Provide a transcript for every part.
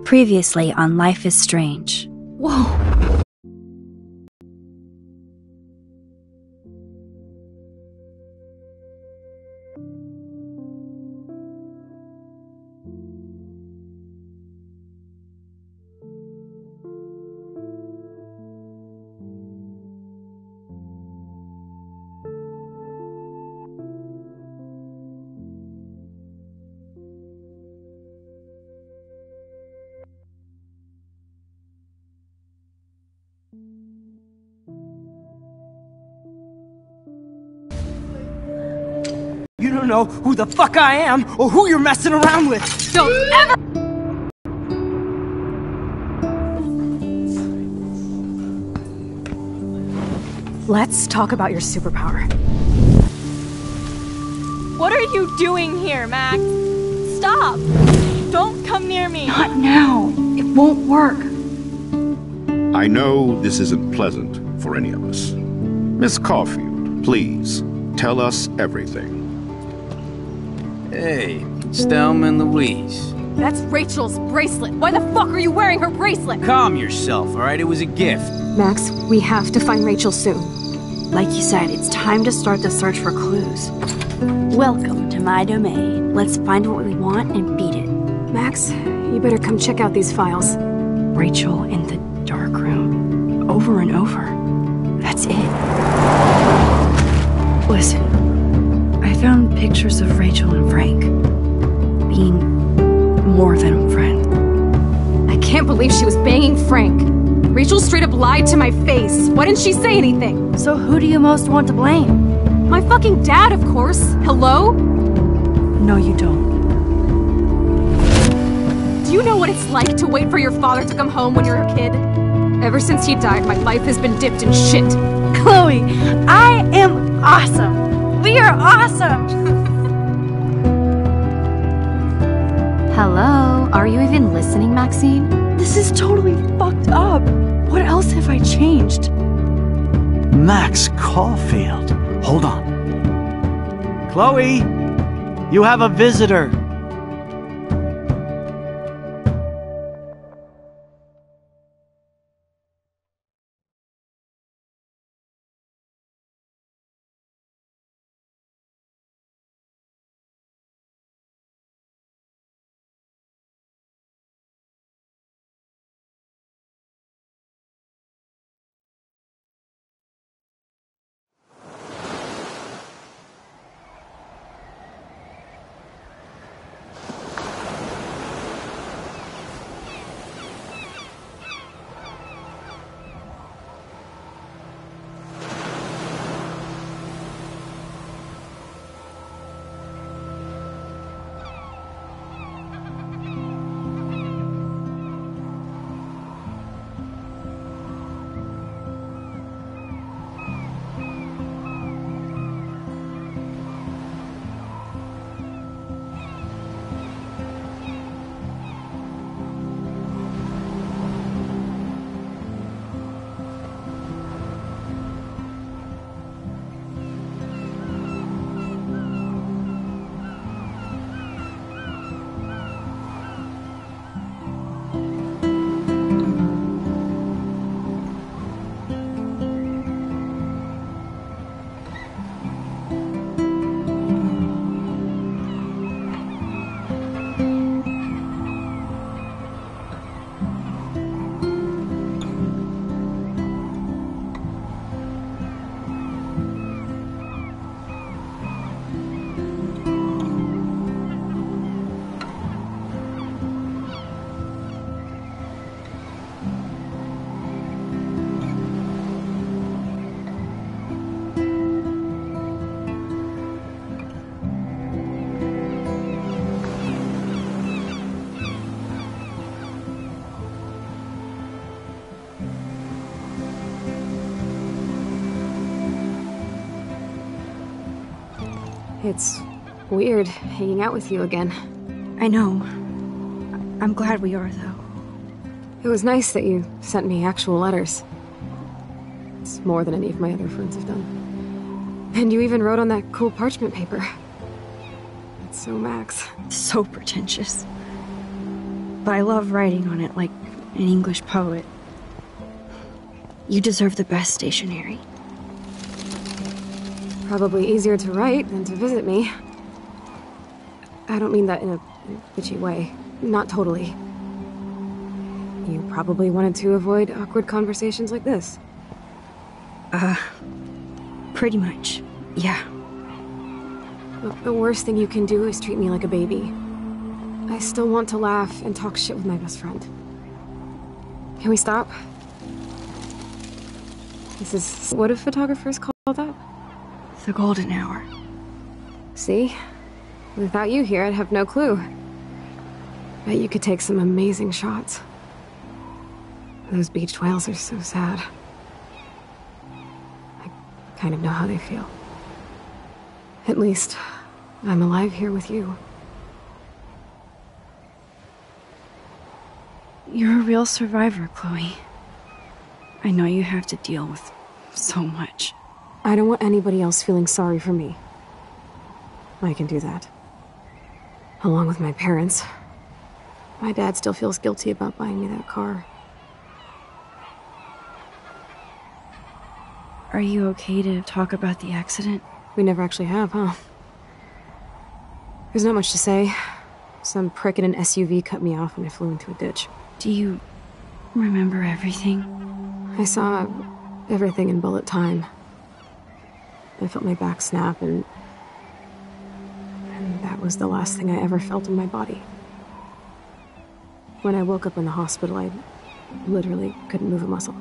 Previously on Life is Strange. Whoa! You don't know who the fuck I am or who you're messing around with! Don't ever! Let's talk about your superpower. What are you doing here, Max? Stop! Don't come near me! Not now! It won't work. I know this isn't pleasant for any of us. Miss Caulfield, please, tell us everything. Hey, it's Thelma and Louise. That's Rachel's bracelet. Why the fuck are you wearing her bracelet? Calm yourself, alright? It was a gift. Max, we have to find Rachel soon. Like you said, it's time to start the search for clues. Welcome to my domain. Let's find what we want and beat it. Max, you better come check out these files. Rachel in the dark room. Over and over. That's it. Listen, I found pictures of Rachel and Frank being more than a friend. I can't believe she was banging Frank. Rachel straight up lied to my face. Why didn't she say anything? So who do you most want to blame? My fucking dad, of course. Hello? No, you don't. Do you know what it's like to wait for your father to come home when you're a kid? Ever since he died, my life has been dipped in shit. Chloe, I am awesome. We are awesome. Hello? Are you even listening, Maxine? This is totally fucked up. What else have I changed? Max Caulfield. Hold on. Chloe, you have a visitor. It's weird hanging out with you again. I know. I'm glad we are, though. It was nice that you sent me actual letters. It's more than any of my other friends have done. And you even wrote on that cool parchment paper. It's so Max. So pretentious. but I love writing on it like an English poet. You deserve the best stationery. Probably easier to write than to visit me. I don't mean that in a bitchy way. Not totally. You probably wanted to avoid awkward conversations like this. Pretty much, yeah. Look, the worst thing you can do is treat me like a baby. I still want to laugh and talk shit with my best friend. Can we stop? This is what do photographers call that? The golden hour. See? Without you here, I'd have no clue. Bet you could take some amazing shots. Those beached whales are so sad. I kind of know how they feel. At least, I'm alive here with you. You're a real survivor, Chloe. I know you have to deal with so much. I don't want anybody else feeling sorry for me. I can do that. Along with my parents. My dad still feels guilty about buying me that car. Are you okay to talk about the accident? We never actually have, huh? There's not much to say. Some prick in an SUV cut me off and I flew into a ditch. Do you remember everything? I saw everything in bullet time. I felt my back snap and that was the last thing I ever felt in my body. When I woke up in the hospital, I literally couldn't move a muscle.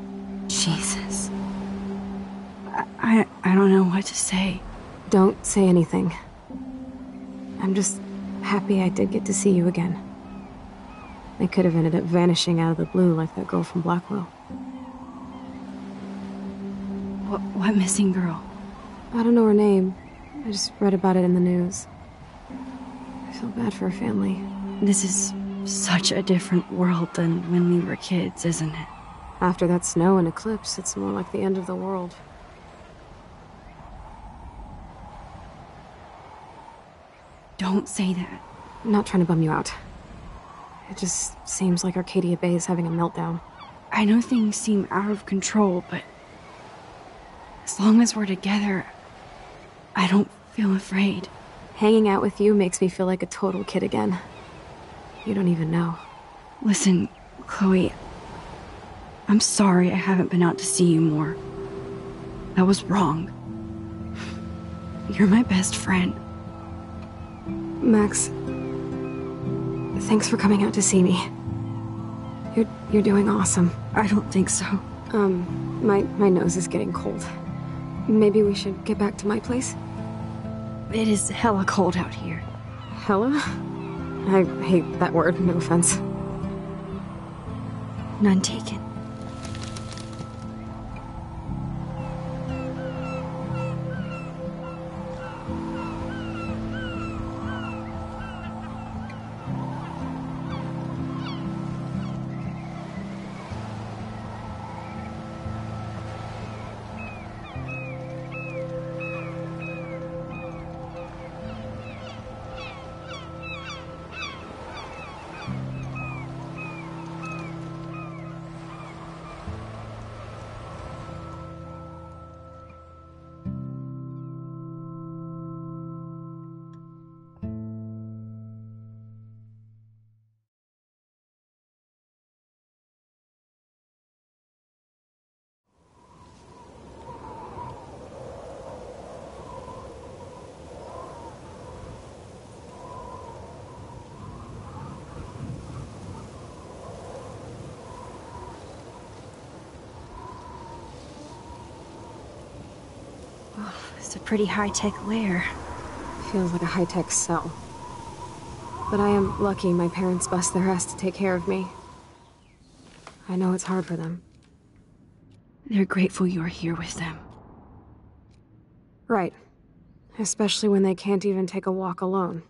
Jesus. I don't know what to say. Don't say anything. I'm just happy I did get to see you again. I could have ended up vanishing out of the blue like that girl from Blackwell. What missing girl? I don't know her name. I just read about it in the news. I feel bad for her family. This is such a different world than when we were kids, isn't it? After that snow and eclipse, it's more like the end of the world. Don't say that. I'm not trying to bum you out. It just seems like Arcadia Bay is having a meltdown. I know things seem out of control, but as long as we're together, I don't feel afraid. Hanging out with you makes me feel like a total kid again. You don't even know. Listen, Chloe, I'm sorry I haven't been out to see you more. That was wrong. You're my best friend. Max, thanks for coming out to see me. You're doing awesome. I don't think so. My nose is getting cold. Maybe we should get back to my place? It is hella cold out here. Hella? I hate that word, no offense. None taken. It's a pretty high-tech lair. Feels like a high-tech cell. But I am lucky my parents bust their ass to take care of me. I know it's hard for them. They're grateful you're here with them. Right. Especially when they can't even take a walk alone.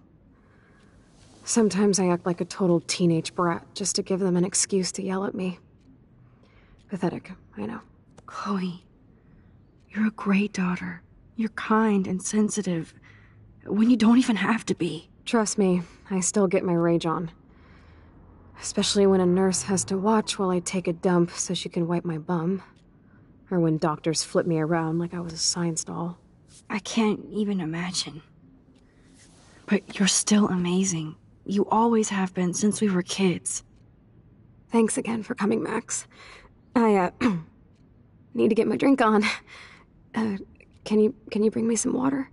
Sometimes I act like a total teenage brat just to give them an excuse to yell at me. Pathetic, I know. Chloe, you're a great daughter. You're kind and sensitive when you don't even have to be. Trust me, I still get my rage on. Especially when a nurse has to watch while I take a dump so she can wipe my bum. Or when doctors flip me around like I was a science doll. I can't even imagine. But you're still amazing. You always have been since we were kids. Thanks again for coming, Max. I, need to get my drink on. Can you bring me some water?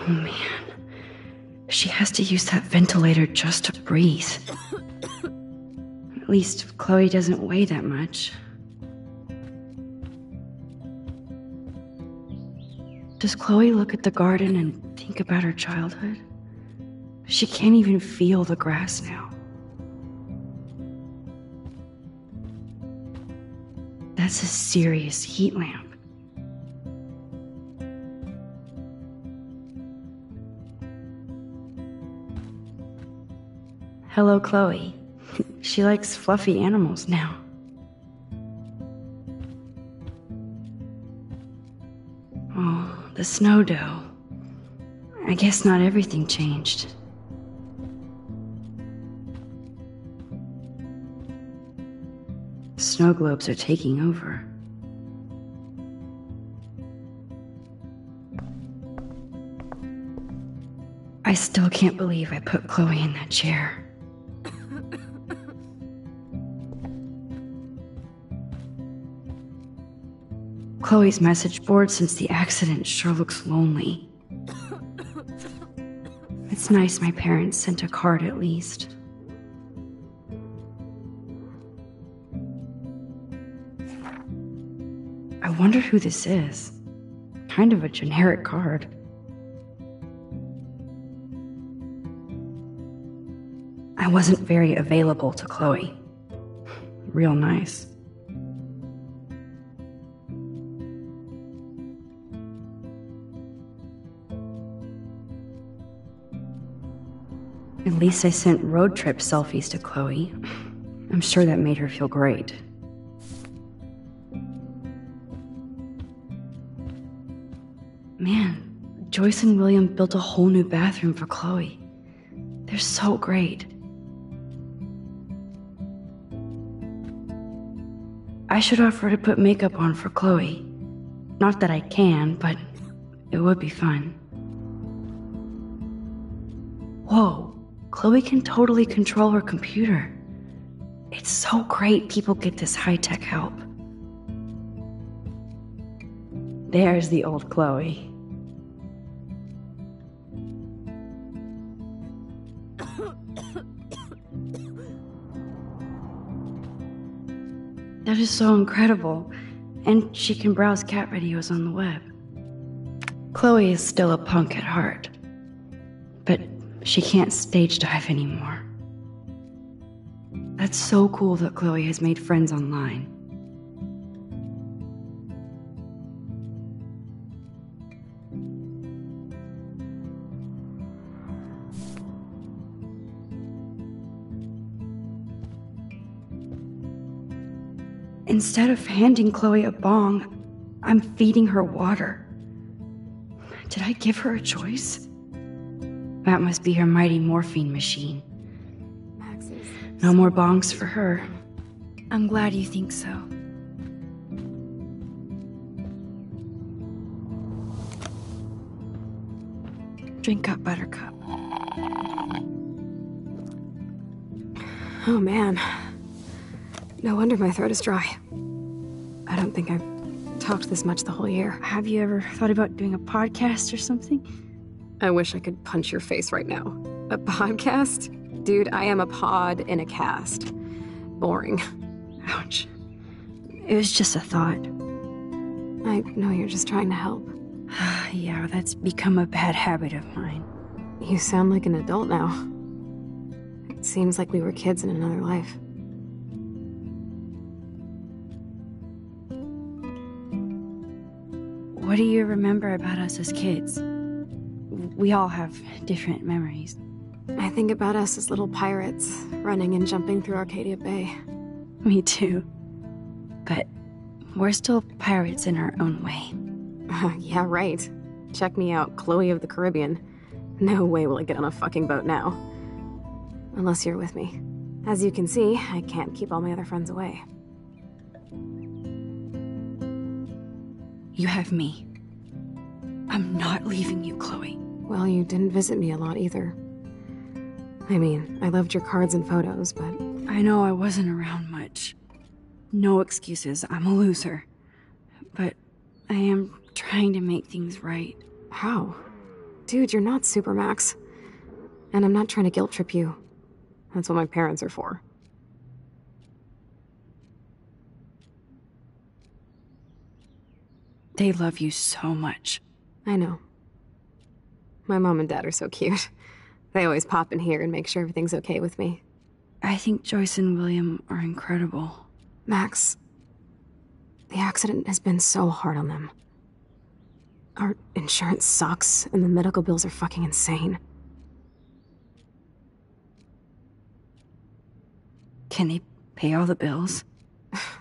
Oh man. She has to use that ventilator just to breathe. At least Chloe doesn't weigh that much. Does Chloe look at the garden and think about her childhood? She can't even feel the grass now. That's a serious heat lamp. Hello, Chloe. She likes fluffy animals now. Oh, the snow dough. I guess not everything changed. Snow globes are taking over. I still can't believe I put Chloe in that chair. Chloe's message board since the accident sure looks lonely. It's nice my parents sent a card at least. I wonder who this is. Kind of a generic card. I wasn't very available to Chloe. Real nice. At least I sent road trip selfies to Chloe. I'm sure that made her feel great. Man, Joyce and William built a whole new bathroom for Chloe. They're so great. I should offer to put makeup on for Chloe. Not that I can, but it would be fun. Whoa. Chloe can totally control her computer. It's so great people get this high-tech help. There's the old Chloe. That is so incredible. And she can browse cat videos on the web. Chloe is still a punk at heart. But she can't stage dive anymore. That's so cool that Chloe has made friends online. Instead of handing Chloe a bong, I'm feeding her water. Did I give her a choice? That must be her mighty morphine machine. No more bongs for her. I'm glad you think so. Drink up, Buttercup. Oh man. No wonder my throat is dry. I don't think I've talked this much the whole year. Have you ever thought about doing a podcast or something? I wish I could punch your face right now. A podcast? Dude, I am a pod in a cast. Boring. Ouch. It was just a thought. I know you're just trying to help. Yeah, that's become a bad habit of mine. You sound like an adult now. It seems like we were kids in another life. What do you remember about us as kids? We all have different memories. I think about us as little pirates, running and jumping through Arcadia Bay. Me too. But we're still pirates in our own way. Yeah, right. Check me out, Chloe of the Caribbean. No way will I get on a fucking boat now. Unless you're with me. As you can see, I can't keep all my other friends away. You have me. I'm not leaving you, Chloe. Well, you didn't visit me a lot either. I mean, I loved your cards and photos, but... I know I wasn't around much. No excuses, I'm a loser. But I am trying to make things right. How? Dude, you're not Supermax. And I'm not trying to guilt trip you. That's what my parents are for. They love you so much. I know. My mom and dad are so cute. They always pop in here and make sure everything's okay with me. I think Joyce and William are incredible. Max, the accident has been so hard on them. Our insurance sucks, and the medical bills are fucking insane. Can they pay all the bills?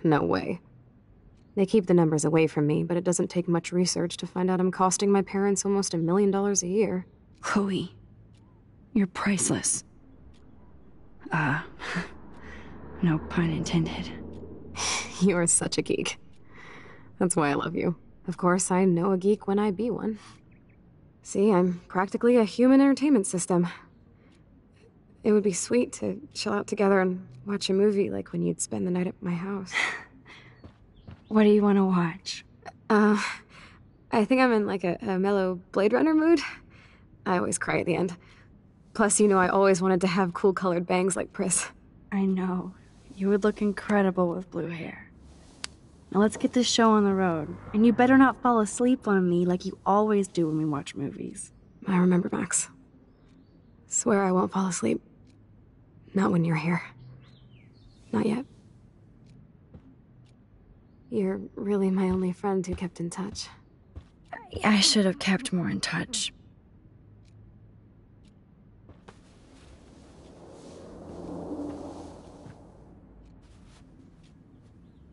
No way. They keep the numbers away from me, but it doesn't take much research to find out I'm costing my parents almost $1 million a year. Chloe, you're priceless. No pun intended. You're such a geek. That's why I love you. Of course, I know a geek when I be one. See, I'm practically a human entertainment system. It would be sweet to chill out together and watch a movie like when you'd spend the night at my house. What do you want to watch? I think I'm in like a mellow Blade Runner mood. I always cry at the end. Plus, you know I always wanted to have cool colored bangs like Pris. I know. You would look incredible with blue hair. Now let's get this show on the road. And you better not fall asleep on me like you always do when we watch movies. I remember, Max. Swear I won't fall asleep. Not when you're here. Not yet. You're really my only friend who kept in touch. I should have kept more in touch.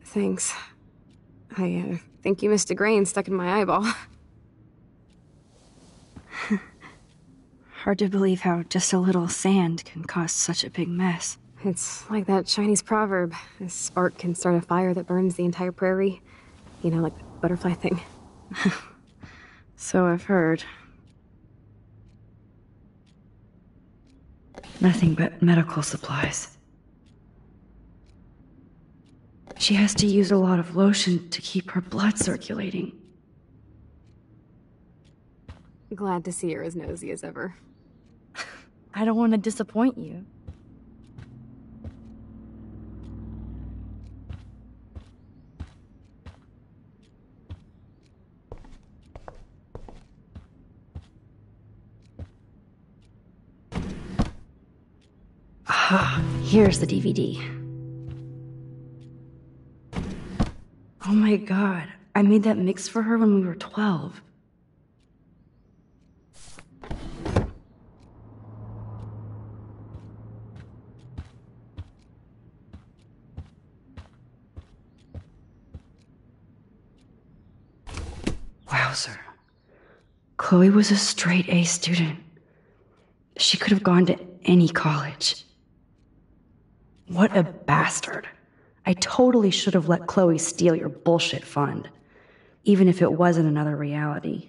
Thanks. I think you missed a grain stuck in my eyeball. Hard to believe how just a little sand can cause such a big mess. It's like that Chinese proverb. A spark can start a fire that burns the entire prairie. You know, like the butterfly thing. So I've heard. Nothing but medical supplies. She has to use a lot of lotion to keep her blood circulating. Glad to see her as nosy as ever. I don't want to disappoint you. Ah, here's the DVD. Oh my god, I made that mix for her when we were 12. Wowzer. Chloe was a straight A student. She could have gone to any college. What a bastard. I totally should have let Chloe steal your bullshit fund, even if it wasn't another reality.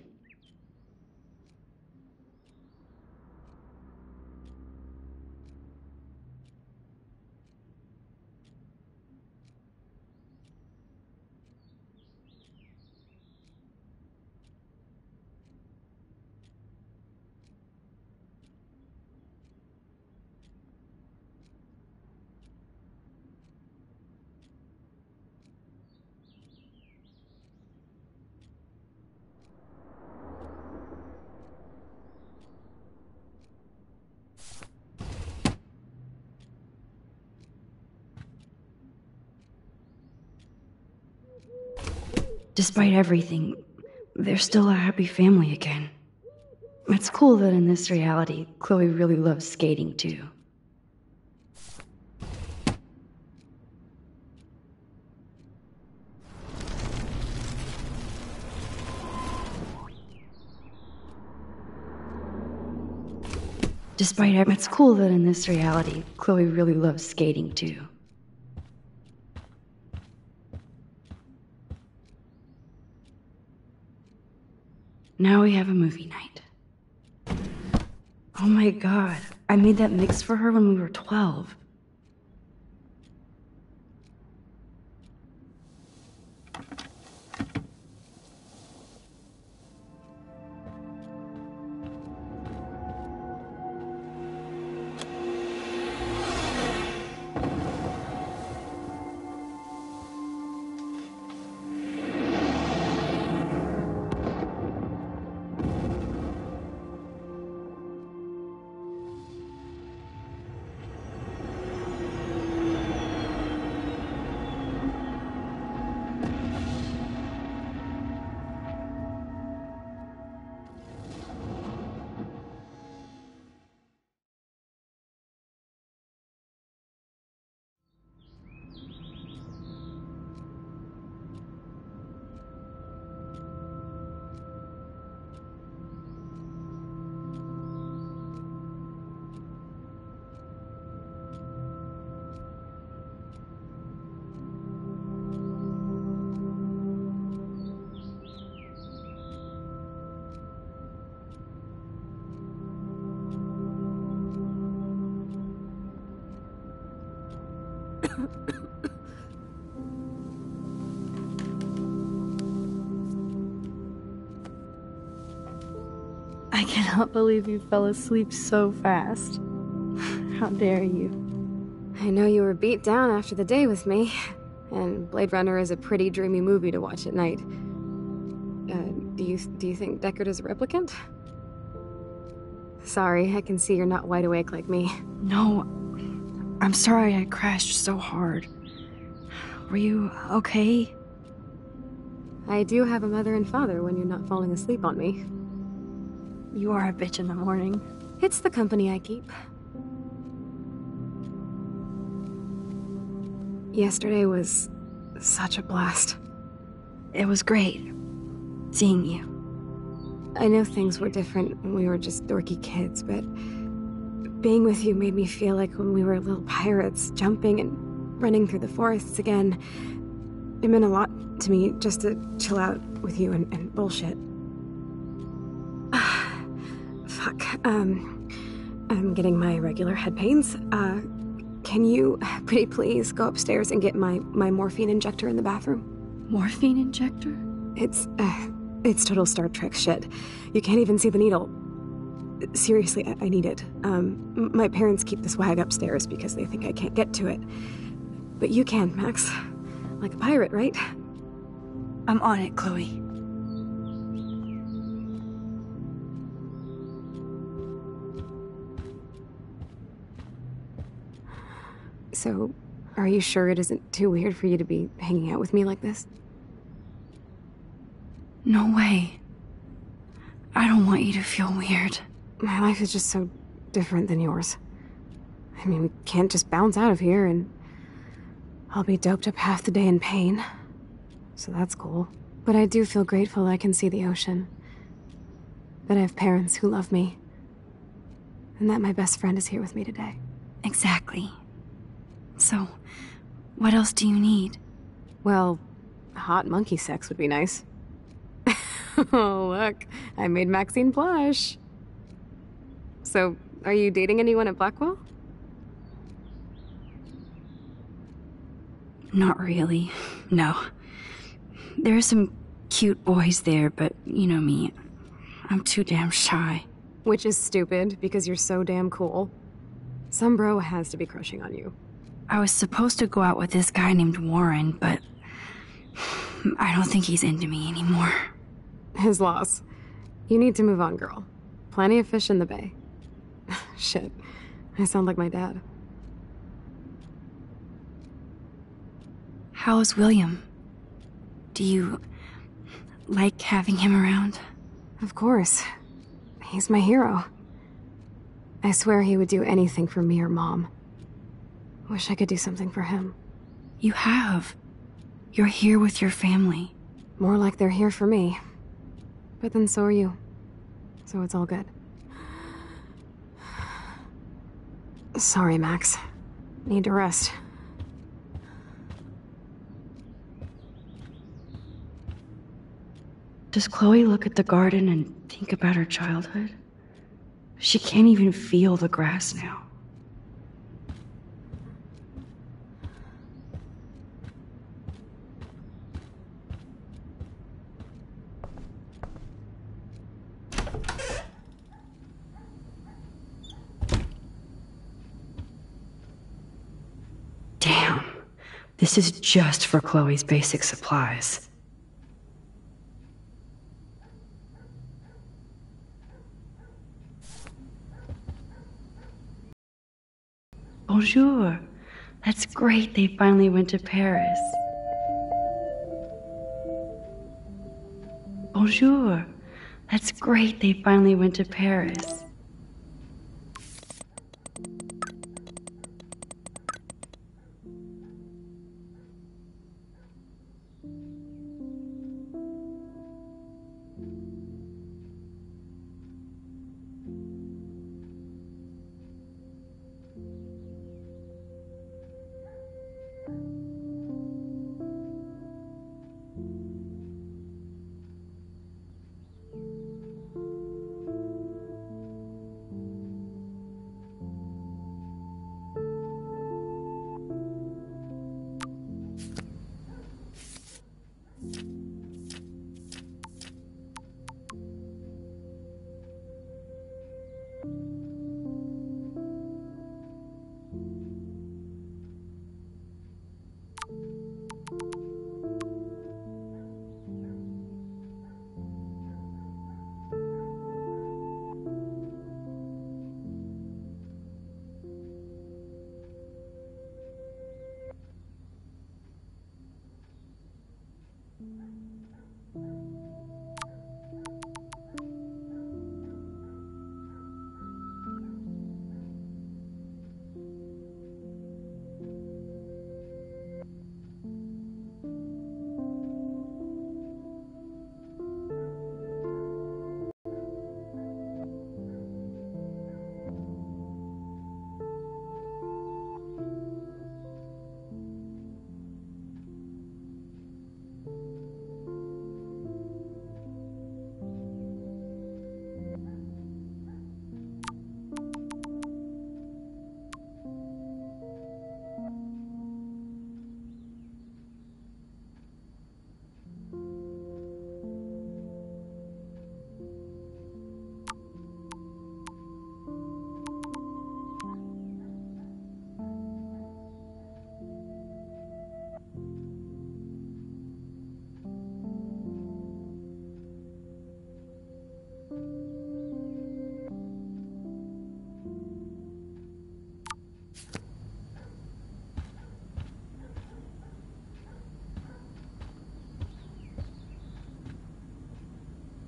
Despite everything, they're still a happy family again. It's cool that in this reality, Chloe really loves skating too. Despite it, it's cool that in this reality, Chloe really loves skating too. Now we have a movie night. Oh my god, I made that mix for her when we were 12. I cannot believe you fell asleep so fast. How dare you? I know you were beat down after the day with me, and Blade Runner is a pretty dreamy movie to watch at night. Do you think Deckard is a replicant? Sorry, I can see you're not wide awake like me. No, I'm sorry I crashed so hard. Were you okay? I do have a mother and father when you're not falling asleep on me. You are a bitch in the morning. It's the company I keep. Yesterday was such a blast. It was great seeing you. I know things were different when we were just dorky kids, but being with you made me feel like when we were little pirates, jumping and running through the forests again. It meant a lot to me just to chill out with you and bullshit. Fuck. I'm getting my regular head pains. Can you pretty please go upstairs and get my morphine injector in the bathroom? Morphine injector? It's total Star Trek shit. You can't even see the needle. Seriously, I need it. My parents keep the swag upstairs because they think I can't get to it. But you can, Max. Like a pirate, right? I'm on it, Chloe. So, are you sure it isn't too weird for you to be hanging out with me like this? No way. I don't want you to feel weird. My life is just so different than yours. I mean, we can't just bounce out of here and I'll be doped up half the day in pain. So that's cool. But I do feel grateful I can see the ocean. That I have parents who love me. And that my best friend is here with me today. Exactly. So, what else do you need? Well, hot monkey sex would be nice. Oh, look. I made Maxine blush. So, are you dating anyone at Blackwell? Not really. No. There are some cute boys there, but you know me. I'm too damn shy. Which is stupid, because you're so damn cool. Some bro has to be crushing on you. I was supposed to go out with this guy named Warren, but I don't think he's into me anymore. His loss. You need to move on, girl. Plenty of fish in the bay. Shit. I sound like my dad. How's William? Do you like having him around? Of course. He's my hero. I swear he would do anything for me or Mom. Wish I could do something for him. You have. You're here with your family. More like they're here for me. But then so are you. So it's all good. Sorry, Max. Need to rest. Does Chloe look at the garden and think about her childhood? She can't even feel the grass now. Damn. This is just for Chloe's basic supplies. Bonjour. That's great they finally went to Paris. Bonjour. That's great they finally went to Paris.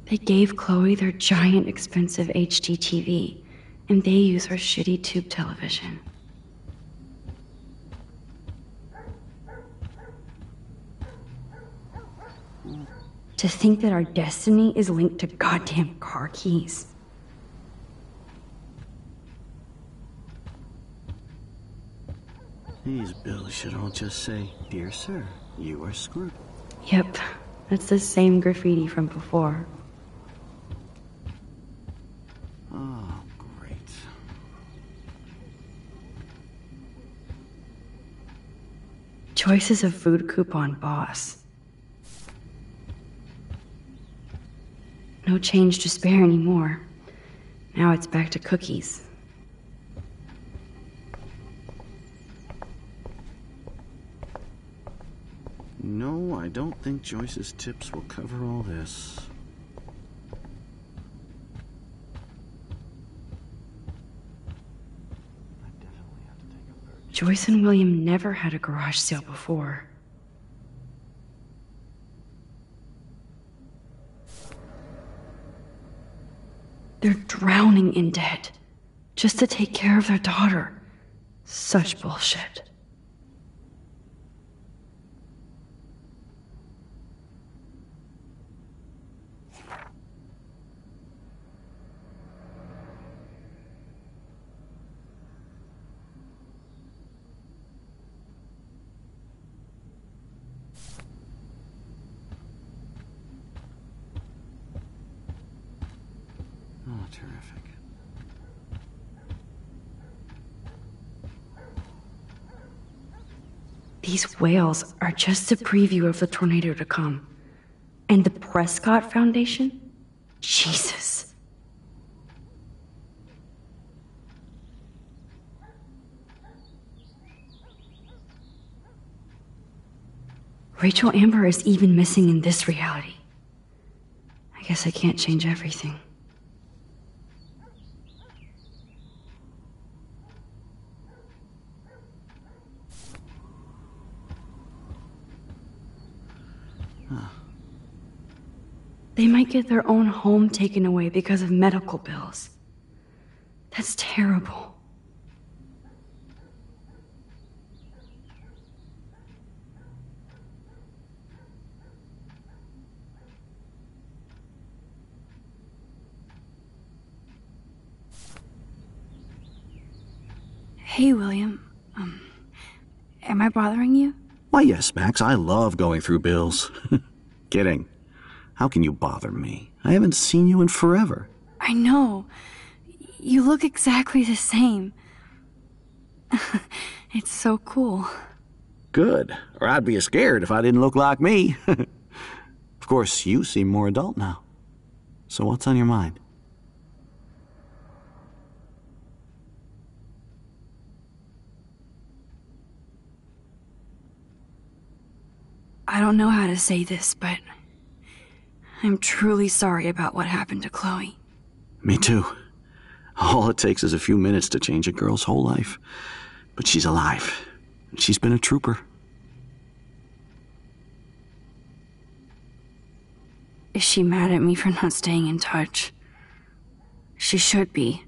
They gave Chloe their giant, expensive HD TV, and they use her shitty tube television. To think that our destiny is linked to goddamn car keys. These bills should all just say, "Dear sir, you are screwed." Yep, that's the same graffiti from before. Oh, great. Joyce is a food coupon boss. No change to spare anymore. Now it's back to cookies. No, I don't think Joyce's tips will cover all this. Joyce and William never had a garage sale before. They're drowning in debt just to take care of their daughter. Such bullshit. Terrific. These whales are just a preview of the tornado to come. And the Prescott Foundation? Jesus. Rachel Amber is even missing in this reality. I guess I can't change everything. They might get their own home taken away because of medical bills. That's terrible. Hey, William. Am I bothering you? Why, yes, Max. I love going through bills. Kidding. How can you bother me? I haven't seen you in forever. I know. You look exactly the same. It's so cool. Good. Or I'd be scared if I didn't look like me. Of course, you seem more adult now. So what's on your mind? I don't know how to say this, but I'm truly sorry about what happened to Chloe. Me too. All it takes is a few minutes to change a girl's whole life. But she's alive. She's been a trooper. Is she mad at me for not staying in touch? She should be.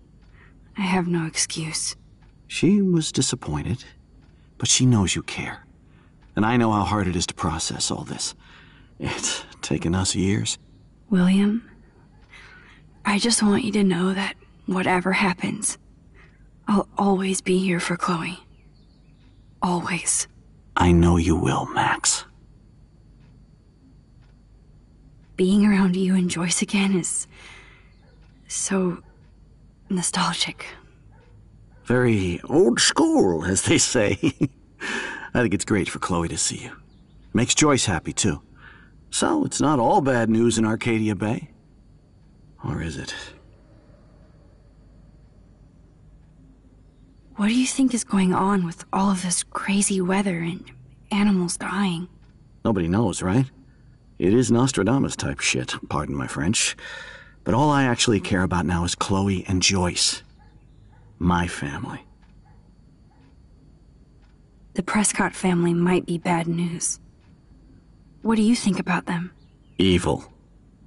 I have no excuse. She was disappointed, but she knows you care. And I know how hard it is to process all this. It's taken us years. William, I just want you to know that whatever happens, I'll always be here for Chloe. Always. I know you will, Max. Being around you and Joyce again is so nostalgic. Very old school, as they say. I think it's great for Chloe to see you. Makes Joyce happy, too. So, it's not all bad news in Arcadia Bay. Or is it? What do you think is going on with all of this crazy weather and animals dying? Nobody knows, right? It is Nostradamus-type shit, pardon my French. But all I actually care about now is Chloe and Joyce. My family. The Prescott family might be bad news. What do you think about them? Evil.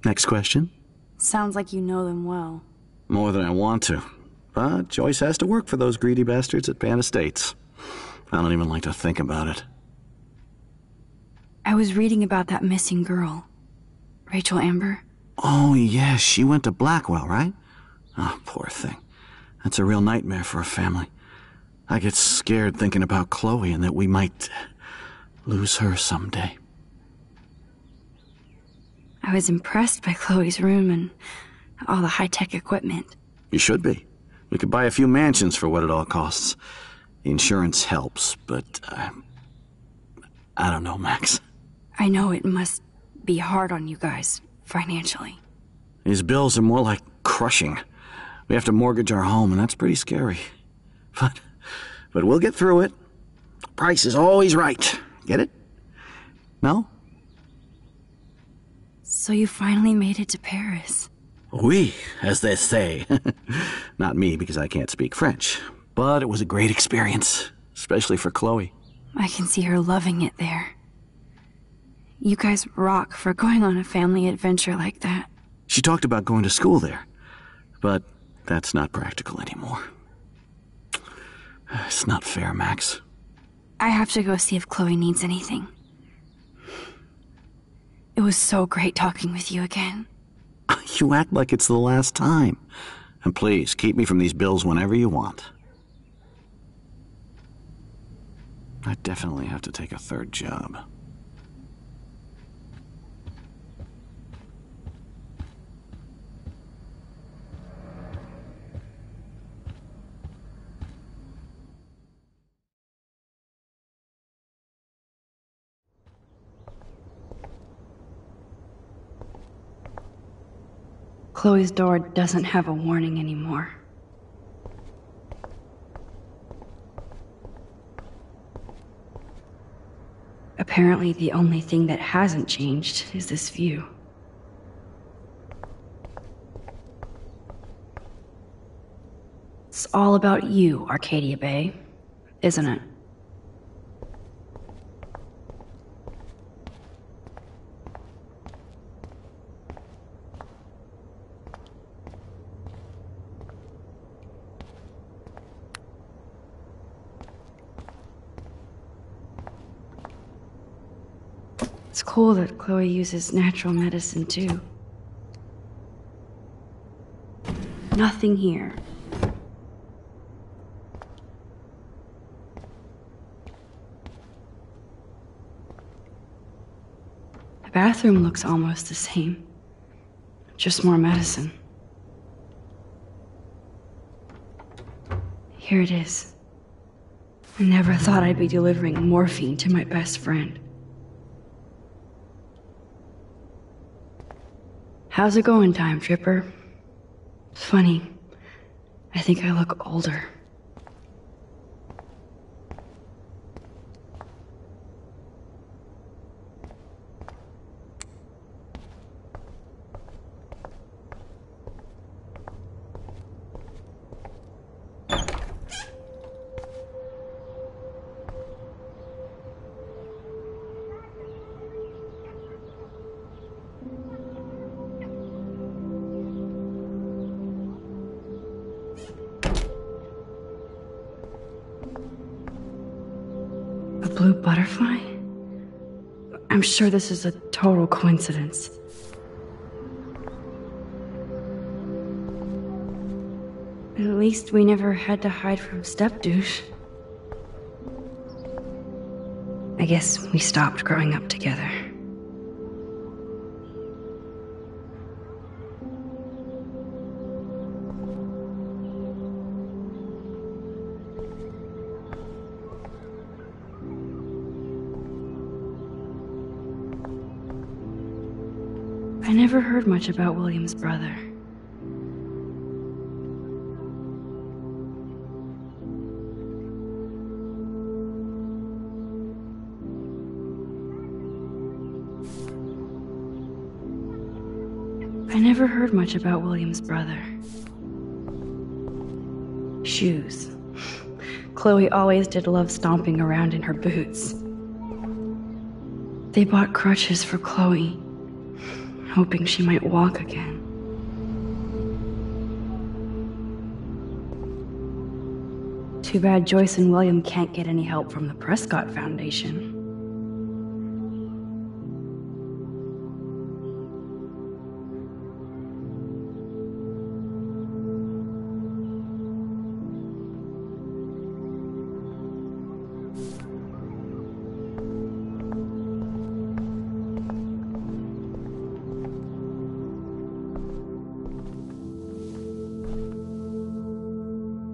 Next question? Sounds like you know them well. More than I want to. But Joyce has to work for those greedy bastards at Pan Estates. I don't even like to think about it. I was reading about that missing girl. Rachel Amber. Oh, yeah, she went to Blackwell, right? Oh, poor thing. That's a real nightmare for a family. I get scared thinking about Chloe and that we might lose her someday. I was impressed by Chloe's room and all the high-tech equipment. You should be. We could buy a few mansions for what it all costs. The insurance helps, but I don't know, Max. I know it must be hard on you guys, financially. These bills are more like crushing. We have to mortgage our home, and that's pretty scary. But we'll get through it. Price is always right. Get it? No? So you finally made it to Paris. Oui, as they say. Not me, because I can't speak French. But it was a great experience, especially for Chloe. I can see her loving it there. You guys rock for going on a family adventure like that. She talked about going to school there, but that's not practical anymore. It's not fair, Max. I have to go see if Chloe needs anything. It was so great talking with you again. You act like it's the last time. And please, keep me from these bills whenever you want. I definitely have to take a third job. Chloe's door doesn't have a warning anymore. Apparently, the only thing that hasn't changed is this view. It's all about you, Arcadia Bay, isn't it? It's cool that Chloe uses natural medicine too. Nothing here. The bathroom looks almost the same. Just more medicine. Here it is. I never thought I'd be delivering morphine to my best friend. How's it going, Time Tripper? It's funny. I think I look older. Blue butterfly? I'm sure this is a total coincidence. At least we never had to hide from Step-douche. I guess we stopped growing up together. I never heard much about William's brother. Shoes. Chloe always did love stomping around in her boots. They bought crutches for Chloe, hoping she might walk again. Too bad Joyce and William can't get any help from the Prescott Foundation.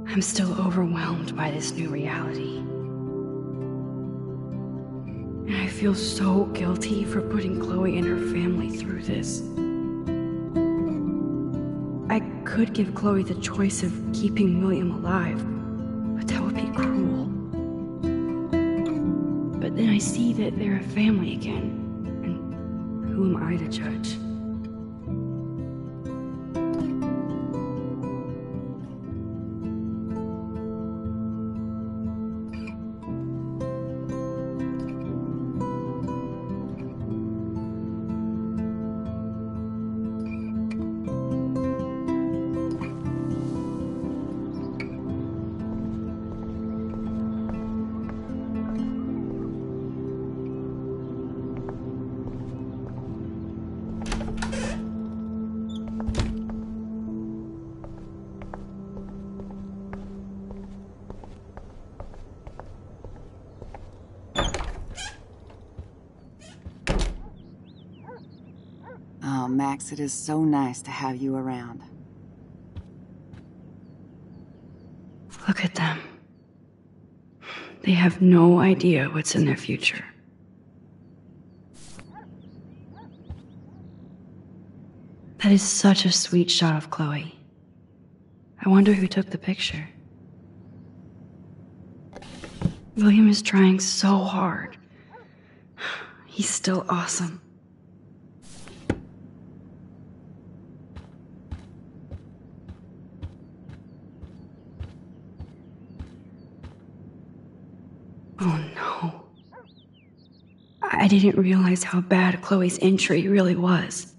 I'm still overwhelmed by this new reality. And I feel so guilty for putting Chloe and her family through this. I could give Chloe the choice of keeping William alive, but that would be cruel. But then I see that they're a family again, and who am I to judge? Oh, Max, it is so nice to have you around. Look at them. They have no idea what's in their future. That is such a sweet shot of Chloe. I wonder who took the picture. William is trying so hard. He's still awesome. Oh no. I didn't realize how bad Chloe's injury really was.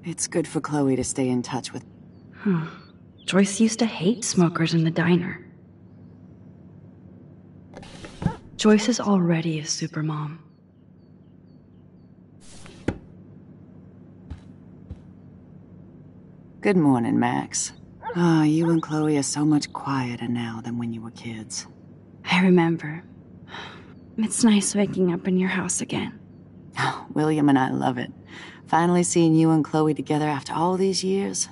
It's good for Chloe to stay in touch with... Joyce used to hate smokers in the diner. Joyce is already a supermom. Good morning, Max. Ah, you and Chloe are so much quieter now than when you were kids. I remember. It's nice waking up in your house again. Oh, William and I love it. Finally seeing you and Chloe together after all these years.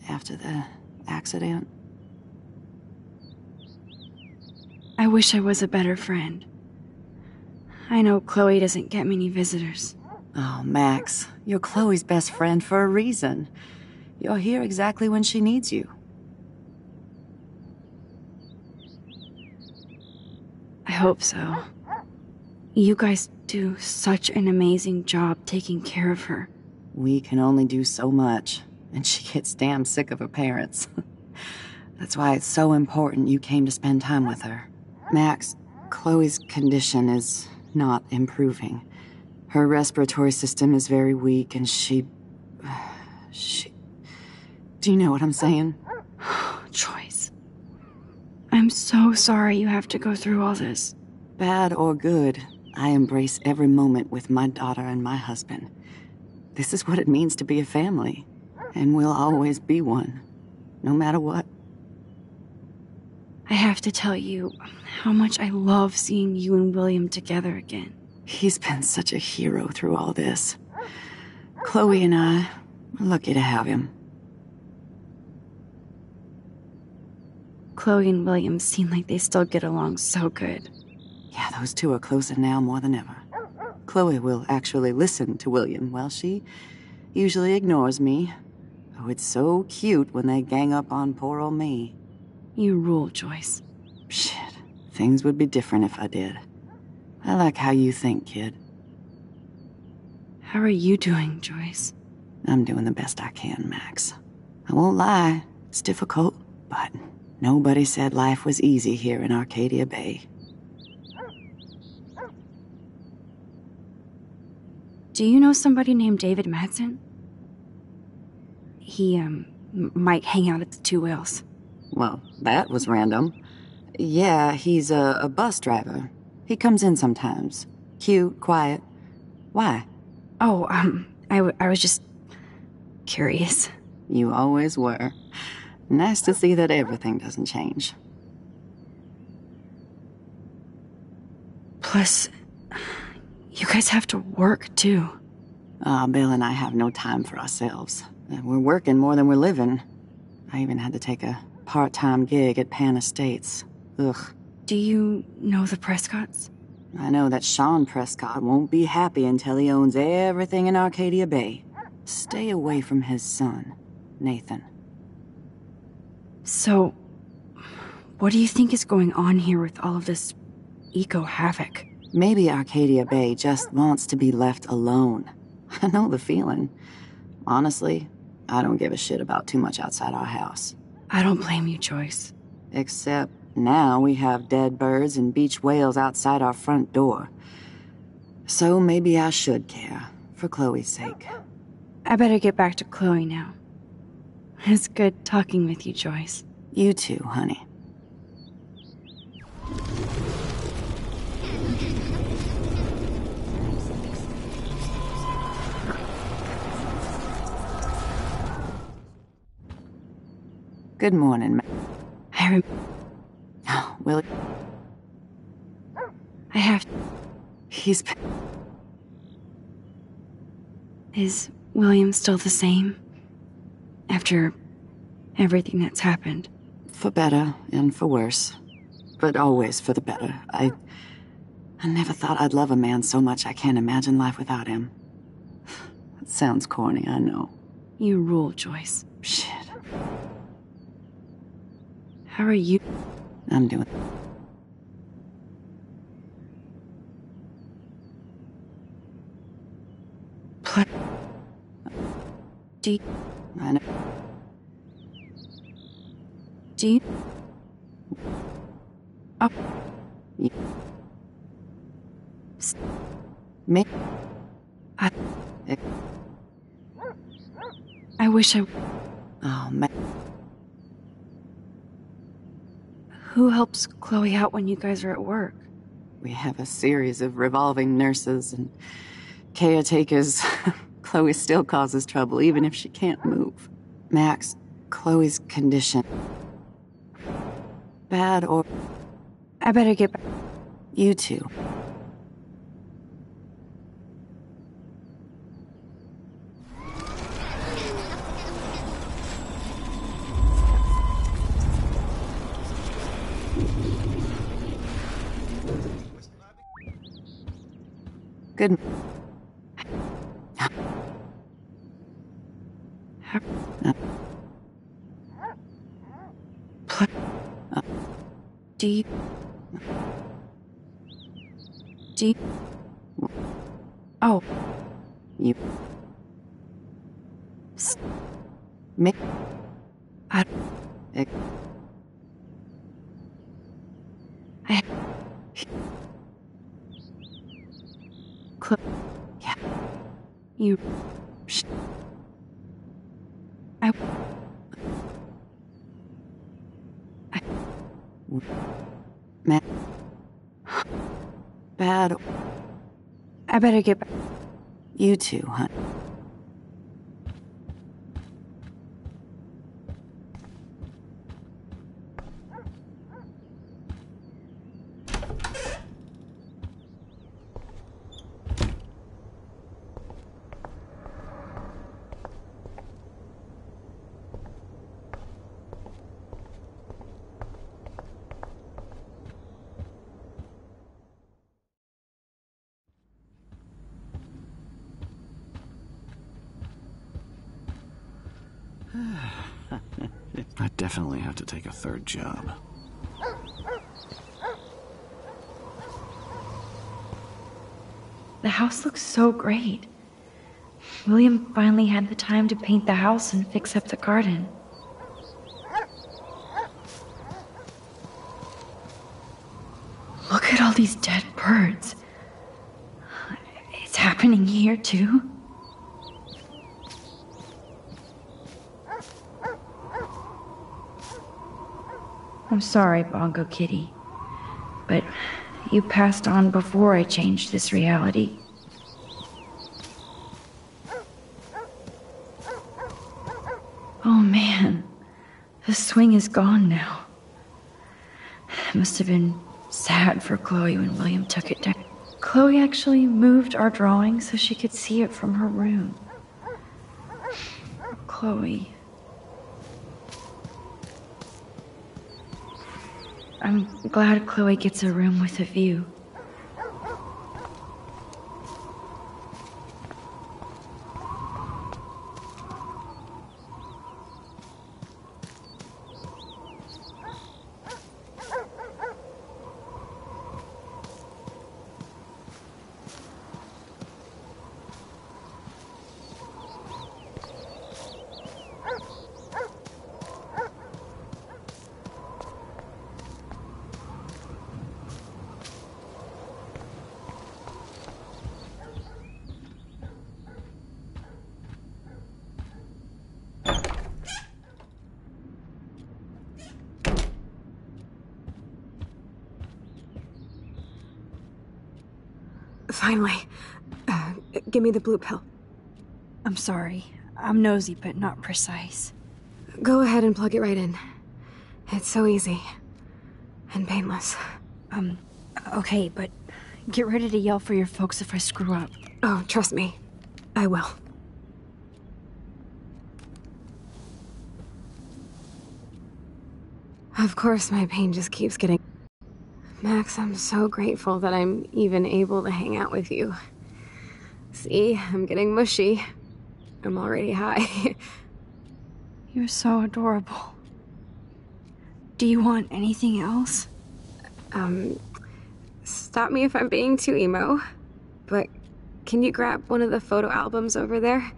After the accident. I wish I was a better friend. I know Chloe doesn't get many visitors. Oh, Max, you're Chloe's best friend for a reason. You're here exactly when she needs you. I hope so. You guys do such an amazing job taking care of her. We can only do so much, and she gets damn sick of her parents. That's why it's so important you came to spend time with her. Max, Chloe's condition is not improving. Her respiratory system is very weak, and she... Do you know what I'm saying? Joyce. I'm so sorry you have to go through all this. Bad or good, I embrace every moment with my daughter and my husband. This is what it means to be a family, and we'll always be one, no matter what. I have to tell you how much I love seeing you and William together again. He's been such a hero through all this. Chloe and I are lucky to have him. Chloe and William seem like they still get along so good. Yeah, those two are closer now more than ever. Chloe will actually listen to William, while she usually ignores me. Oh, it's so cute when they gang up on poor old me. You rule, Joyce. Shit, things would be different if I did. I like how you think, kid. How are you doing, Joyce? I'm doing the best I can, Max. I won't lie, it's difficult, but nobody said life was easy here in Arcadia Bay. Do you know somebody named David Madsen? He, might hang out at the Two Whales. Well, that was random. Yeah, he's a bus driver. He comes in sometimes. Cute, quiet. Why? Oh, I was just curious. You always were. Nice to see that everything doesn't change. Plus, you guys have to work, too. Bill and I have no time for ourselves. We're working more than we're living. I even had to take a part-time gig at Pan Estates. Ugh. Do you know the Prescotts? I know that Sean Prescott won't be happy until he owns everything in Arcadia Bay. Stay away from his son, Nathan. So, what do you think is going on here with all of this eco-havoc? Maybe Arcadia Bay just wants to be left alone. I know the feeling. Honestly, I don't give a shit about too much outside our house. I don't blame you, Joyce. Except now we have dead birds and beach whales outside our front door. So maybe I should care, for Chloe's sake. I better get back to Chloe now. It's good talking with you, Joyce. You too, honey. Good morning, Oh, Willie. I have... He's... Is William still the same? After everything that's happened? For better and for worse. But always for the better. I never thought I'd love a man so much I can't imagine life without him. It sounds corny, I know. You rule, Joyce. Shit. How are you? I'm doing... Do you... I know. Do you... Oh. You... Me? I wish I... Oh, man. Who helps Chloe out when you guys are at work? We have a series of revolving nurses and caretakers. Chloe still causes trouble, even if she can't move. Max, Chloe's condition. Bad or... I better get back. You too. Good. Do you... Do you... Oh. You... Me? I... Yeah. You... I... Matt. Bad. I better get back. You too, hon. I definitely have to take a third job. The house looks so great. William finally had the time to paint the house and fix up the garden. Look at all these dead birds. It's happening here, too. I'm sorry, Bongo Kitty, but you passed on before I changed this reality. Oh man, the swing is gone now. It must have been sad for Chloe when William took it down. Chloe actually moved our drawing so she could see it from her room. Chloe. I'm glad Chloe gets a room with a view. Finally. Give me the blue pill. I'm sorry. I'm nosy, but not precise. Go ahead and plug it right in. It's so easy. And painless. Okay, but get ready to yell for your folks if I screw up. Oh, trust me. I will. Of course, my pain just keeps getting... Max, I'm so grateful that I'm even able to hang out with you. See, I'm getting mushy. I'm already high. You're so adorable. Do you want anything else? Stop me if I'm being too emo, but can you grab one of the photo albums over there?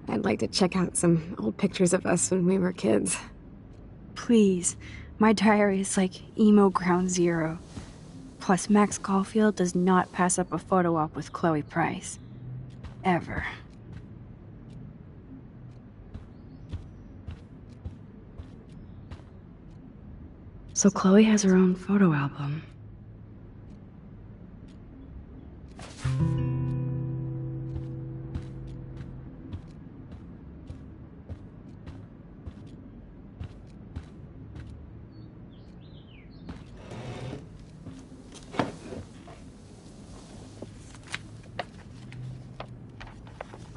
I'd like to check out some old pictures of us when we were kids. Please. My diary is like emo ground zero. Plus, Max Caulfield does not pass up a photo op with Chloe Price. Ever. So Chloe has her own photo album.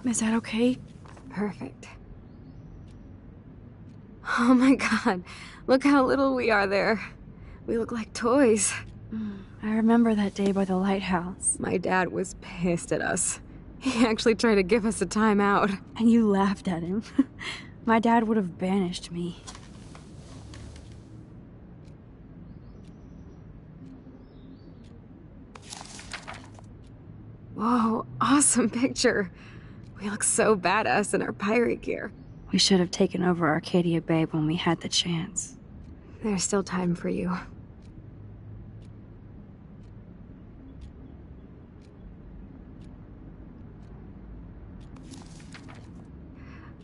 Is that okay? Perfect. Oh my god, look how little we are there. We look like toys. I remember that day by the lighthouse. My dad was pissed at us. He actually tried to give us a timeout. And you laughed at him. My dad would have banished me. Whoa, awesome picture. We look so badass in our pirate gear. We should have taken over Arcadia Bay when we had the chance. There's still time for you.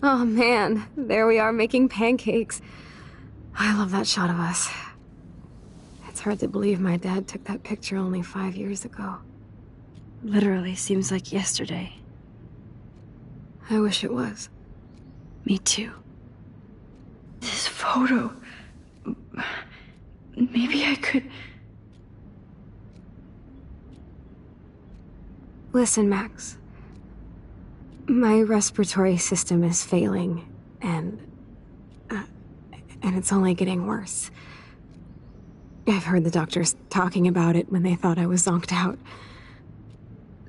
Oh man, there we are making pancakes. I love that shot of us. It's hard to believe my dad took that picture only 5 years ago. Literally seems like yesterday. I wish it was. Me too. This photo... Maybe I could... Listen, Max. My respiratory system is failing, and it's only getting worse. I've heard the doctors talking about it when they thought I was zonked out.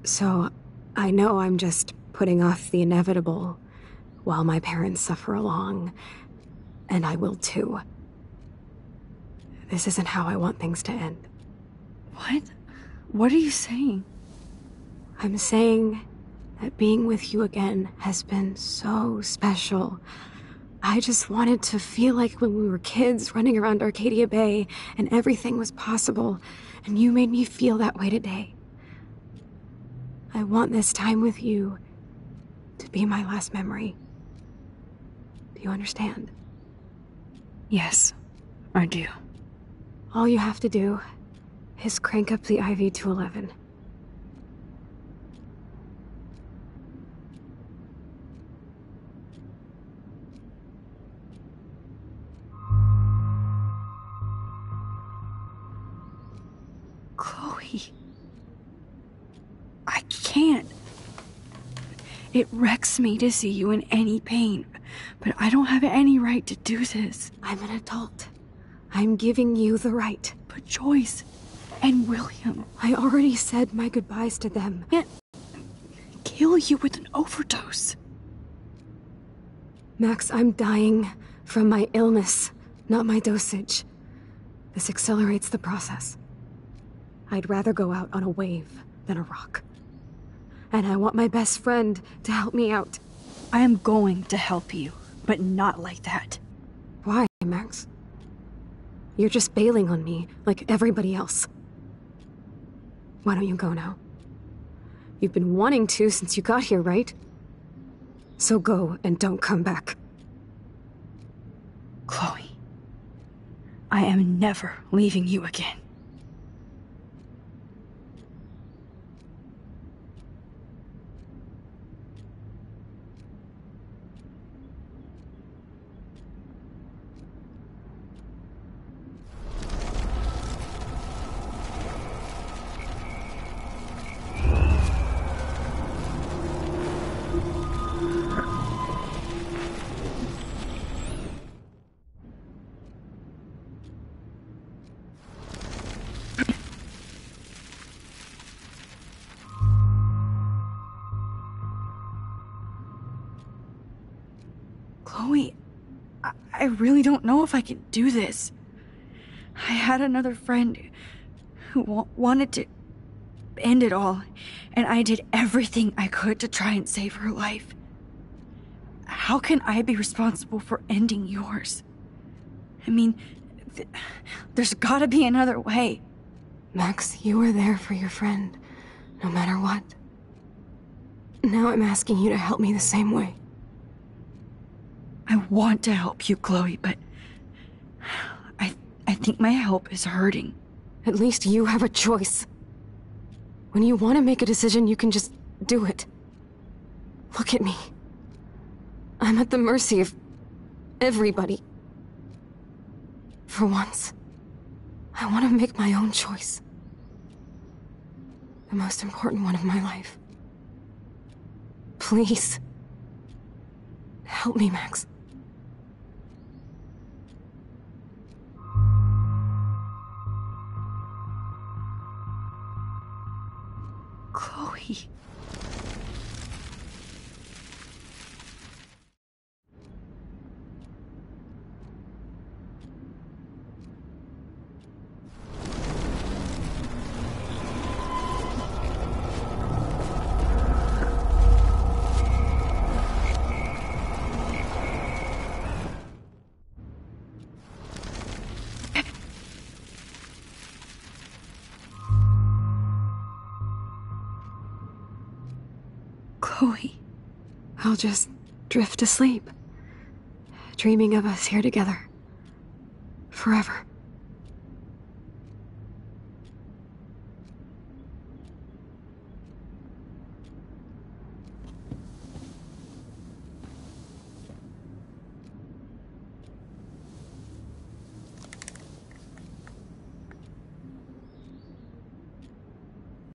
So, I know I'm just putting off the inevitable while my parents suffer along, and I will too. This isn't how I want things to end. What? What are you saying? I'm saying that being with you again has been so special. I just wanted to feel like when we were kids running around Arcadia Bay and everything was possible, and you made me feel that way today. I want this time with you to be my last memory. Do you understand? Yes, I do. All you have to do is crank up the IV to 11. Chloe. I can't. It wrecks me to see you in any pain, but I don't have any right to do this. I'm an adult. I'm giving you the right. But Joyce and William... I already said my goodbyes to them. Can't kill you with an overdose. Max, I'm dying from my illness, not my dosage. This accelerates the process. I'd rather go out on a wave than a rock. And I want my best friend to help me out. I am going to help you, but not like that. Why, Max? You're just bailing on me like everybody else. Why don't you go now? You've been wanting to since you got here, right? So go and don't come back. Chloe, I am never leaving you again. I really don't know if I can do this. I had another friend who wanted to end it all, and I did everything I could to try and save her life. How can I be responsible for ending yours? I mean, there's gotta be another way. Max, you were there for your friend, no matter what. Now I'm asking you to help me the same way. I want to help you, Chloe, but I think my help is hurting. At least you have a choice. When you want to make a decision, you can just do it. Look at me. I'm at the mercy of everybody. For once, I want to make my own choice. The most important one of my life. Please. Help me, Max. Chloe. Chloe. I'll just drift to sleep, dreaming of us here together. Forever.